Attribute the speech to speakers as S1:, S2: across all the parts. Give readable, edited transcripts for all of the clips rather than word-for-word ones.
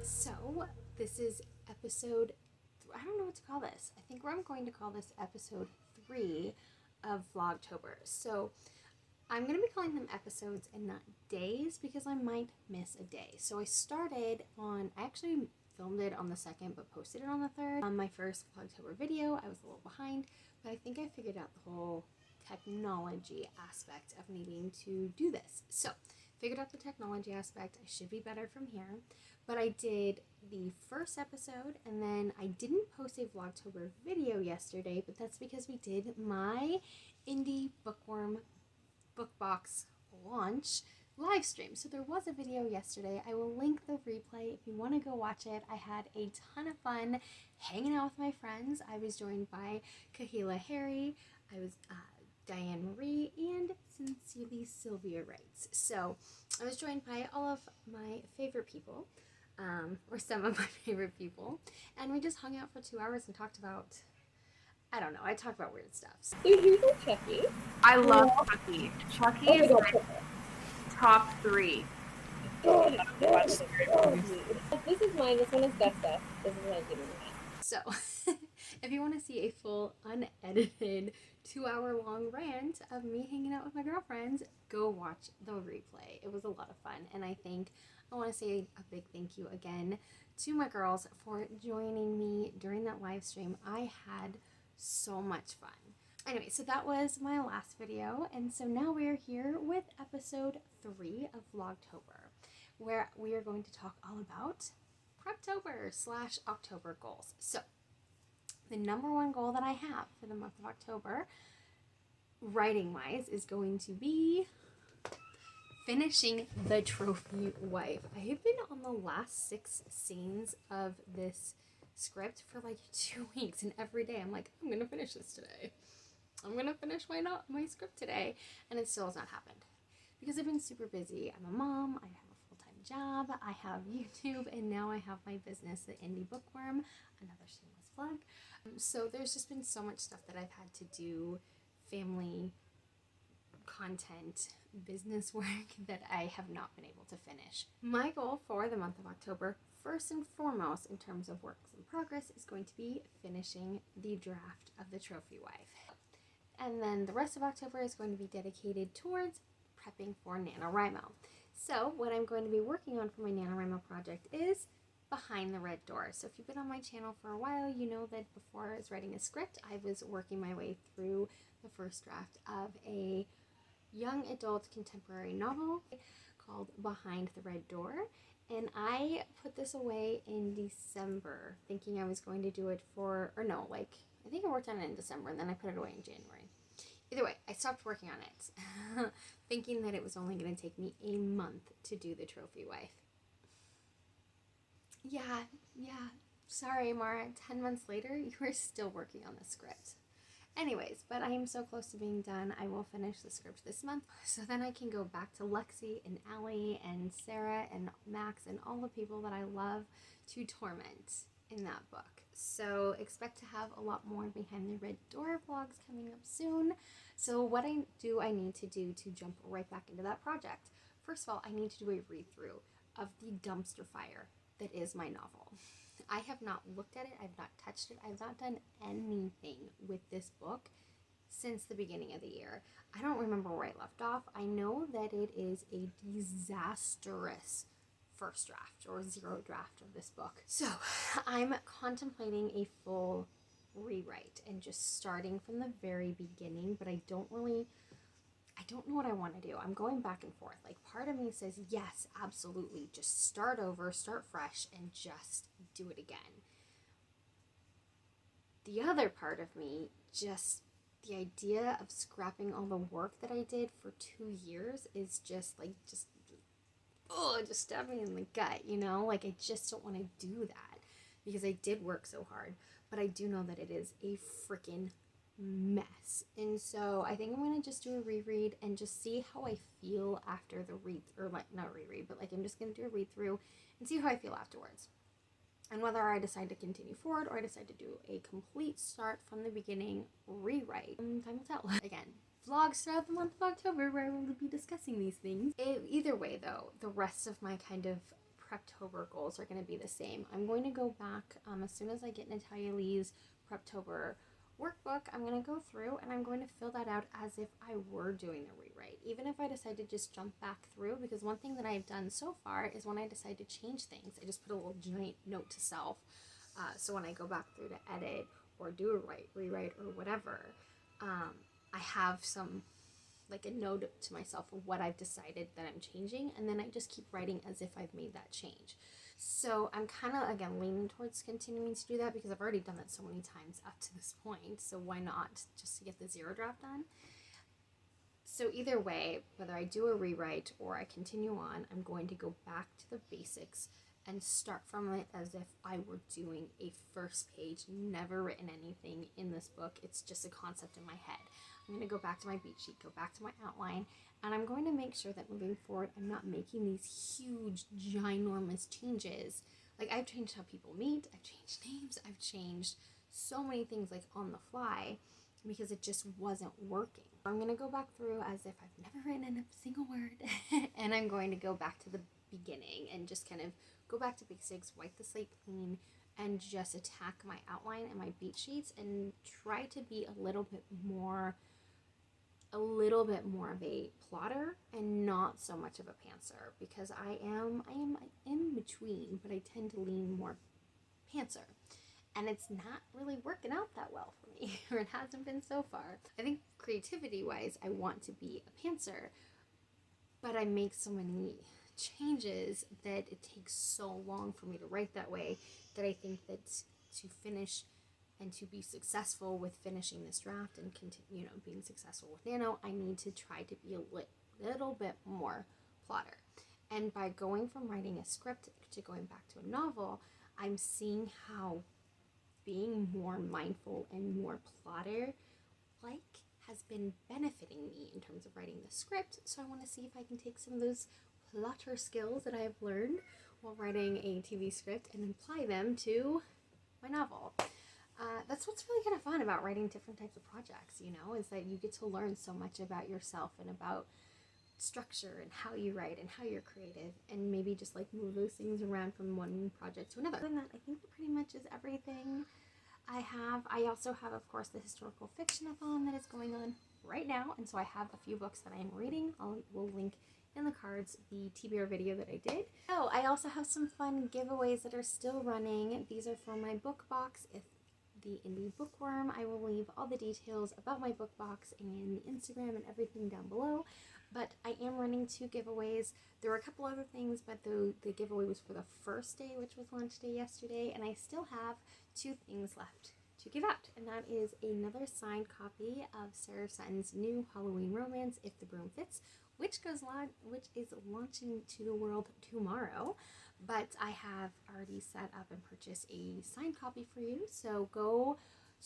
S1: So this is episode, I don't know what to call this. I think I'm going to call this episode 3 of VLOGtober. So I'm going to be calling them episodes and not days because I might miss a day. So I actually filmed it on the 2nd but posted it on the 3rd. On my first VLOGtober video, I was a little behind, but I think I figured out the whole technology aspect of needing to do this. So figured out the technology aspect. I should be better from here. But I did the first episode and then I didn't post a VLOGtober video yesterday, but that's because we did my Indie Bookworm book box launch live stream. So there was a video yesterday. I will link the replay if you want to go watch it. I had a ton of fun hanging out with my friends. I was joined by Kahila Harry, I was Diane Marie, and Sincerely Sylvia Wrights. So I was joined by all of my favorite people, or some of my favorite people, and we just hung out for 2 hours and talked about, I don't know, I talked about weird stuff. So
S2: Who's on Chucky?
S3: I love Chucky. Chucky is my top 3.
S2: God, this is mine. This one is Best Stuff. This is what I'm giving you.
S1: So, if you want to see a full, unedited, 2-hour-long rant of me hanging out with my girlfriends, go watch the replay. It was a lot of fun, and I want to say a big thank you again to my girls for joining me during that live stream. I had so much fun. Anyway, so that was my last video, and so now we're here with episode 3 of VLOGtober, where we are going to talk all about Preptober/October goals. So the number one goal that I have for the month of October, writing-wise, is going to be finishing The Trophy Wife. I have been on the last 6 scenes of this script for like 2 weeks, and every day I'm like, I'm gonna finish this today. I'm gonna finish my script today, and it still has not happened because I've been super busy. I'm a mom, I have a full-time job, I have YouTube, and now I have my business, the Indie Bookworm, another shameless plug. So there's just been so much stuff that I've had to do, family, content, business work, that I have not been able to finish. My goal for the month of October, first and foremost in terms of works in progress, is going to be finishing the draft of The Trophy Wife. And then the rest of October is going to be dedicated towards prepping for Nanowrimo. So what I'm going to be working on for my Nanowrimo project is Behind the Red Door. So if you've been on my channel for a while, you know that before I was writing a script, I was working my way through the first draft of a young adult contemporary novel called Behind the Red Door. And I put this away in December, thinking I was going to do it I think I worked on it in December, and then I put it away in January. Either way, I stopped working on it, thinking that it was only going to take me a month to do The Trophy Wife. Yeah, sorry, Mara, 10 months later, you are still working on the script. Anyways, but I am so close to being done. I will finish the script this month, so then I can go back to Lexi and Allie and Sarah and Max and all the people that I love to torment in that book. So expect to have a lot more Behind the Red Door vlogs coming up soon. So what I need to do to jump right back into that project. First of all, I need to do a read-through of the dumpster fire that is my novel. I have not looked at it, I've not touched it, I've not done anything with this book since the beginning of the year. I don't remember where I left off. I know that it is a disastrous first draft or 0 draft of this book. So I'm contemplating a full rewrite and just starting from the very beginning, but I don't know what I want to do. I'm going back and forth. Like, part of me says, yes, absolutely, just start over, start fresh, and just do it again. The other part of me, just the idea of scrapping all the work that I did for 2 years is just stab me in the gut, you know? Like, I just don't want to do that because I did work so hard, but I do know that it is a freaking mess. And so I think I'm gonna just do a reread and just see how I feel after the I'm just gonna do a read through and see how I feel afterwards, and whether I decide to continue forward or I decide to do a complete start from the beginning rewrite. Time will tell. Again, vlogs throughout the month of October where I will be discussing these things. Either way though, the rest of my kind of Preptober goals are going to be the same. I'm going to go back as soon as I get Natalia Lee's Preptober workbook. I'm going to go through and I'm going to fill that out as if I were doing the rewrite, even if I decide to just jump back through, because one thing that I've done so far is when I decide to change things, I just put a little giant note to self. So when I go back through to edit or do a rewrite or whatever, I have some, like a note to myself of what I've decided that I'm changing, and then I just keep writing as if I've made that change. So I'm kind of, again, leaning towards continuing to do that because I've already done that so many times up to this point, so why not just to get the zero draft done? So either way, whether I do a rewrite or I continue on, I'm going to go back to the basics and start from it as if I were doing a first page, never written anything in this book. It's just a concept in my head. I'm going to go back to my beat sheet, go back to my outline, and I'm going to make sure that moving forward, I'm not making these huge, ginormous changes. Like, I've changed how people meet, I've changed names, I've changed so many things, like, on the fly, because it just wasn't working. I'm going to go back through as if I've never written a single word, and I'm going to go back to the beginning and just kind of go back to basics, wipe the slate clean, and just attack my outline and my beat sheets and try to be a little bit more of a plotter and not so much of a pantser, because I am in between, but I tend to lean more pantser, and it's not really working out that well for me, or it hasn't been so far. I think creativity wise I want to be a pantser, but I make so many changes that it takes so long for me to write that way that I think that to finish and to be successful with finishing this draft and continue, being successful with Nano, I need to try to be a little bit more plotter. And by going from writing a script to going back to a novel, I'm seeing how being more mindful and more plotter has been benefiting me in terms of writing the script. So I want to see if I can take some of those plotter skills that I've learned while writing a TV script and apply them to my novel. That's what's really kind of fun about writing different types of projects, is that you get to learn so much about yourself and about structure and how you write and how you're creative, and maybe just like move those things around from one project to another. Other than that, I think that pretty much is everything I have. I also have, of course, the Historical Fictionathon that is going on right now, and so I have a few books that I am reading. We'll link in the cards the TBR video that I did. Oh, I also have some fun giveaways that are still running. These are for my book box. If the Indie Bookworm, I will leave all the details about my book box and the Instagram and everything down below. But I am running 2 giveaways. There were a couple other things, but the giveaway was for the first day, which was launch day yesterday, and I still have 2 things left to give out, and that is another signed copy of Sarah Sutton's new Halloween romance, If the Broom Fits, which is launching to the world tomorrow. But I have already set up and purchased a signed copy for you, so go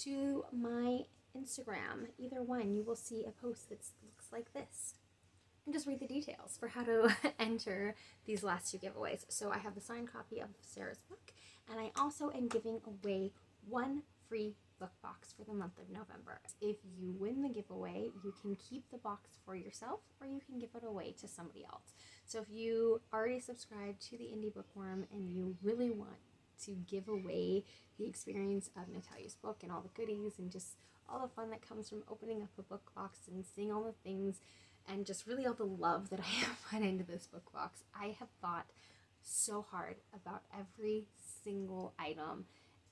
S1: to my Instagram, either one, you will see a post that looks like this, and just read the details for how to enter these last 2 giveaways. So I have the signed copy of Sarah's book, and I also am giving away 1 free book box for the month of November. If you win the giveaway, you can keep the box for yourself, or you can give it away to somebody else. So if you already subscribed to the Indie Bookworm and you really want to give away the experience of Natalia's book and all the goodies and just all the fun that comes from opening up a book box and seeing all the things and just really all the love that I have put into this book box, I have thought so hard about every single item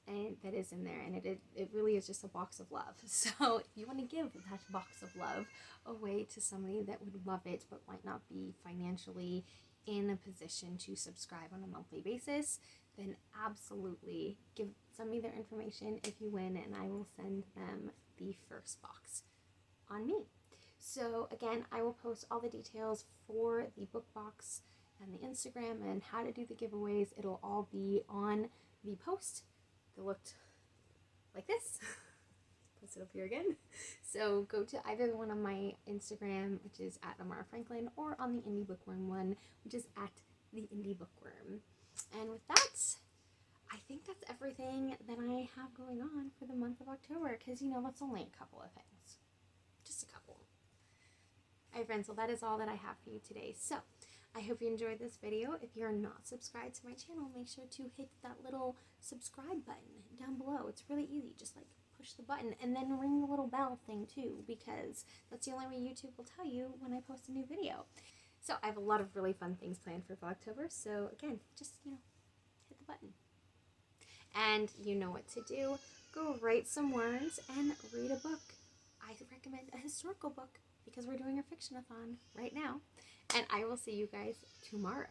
S1: and that is in there, and it really is just a box of love. So if you want to give that box of love away to somebody that would love it but might not be financially in a position to subscribe on a monthly basis, then absolutely send me their information if you win, and I will send them the first box on me. So again, I will post all the details for the book box and the Instagram and how to do the giveaways. It'll all be on the post that looked like this. Post it up here again. So go to either one of my Instagram, which is at Amara Franklin, or on the Indie Bookworm one, which is at the Indie Bookworm. And with that, I think that's everything that I have going on for the month of October, because that's only a couple of things. Just a couple. Alright friends, so that is all that I have for you today. So I hope you enjoyed this video. If you're not subscribed to my channel, make sure to hit that little subscribe button down below. It's really easy. Just like push the button and then ring the little bell thing too, because that's the only way YouTube will tell you when I post a new video. So I have a lot of really fun things planned for VLOGtober. So again, just, hit the button. And you know what to do. Go write some words and read a book. I recommend a historical book because we're doing a fictionathon right now. And I will see you guys tomorrow.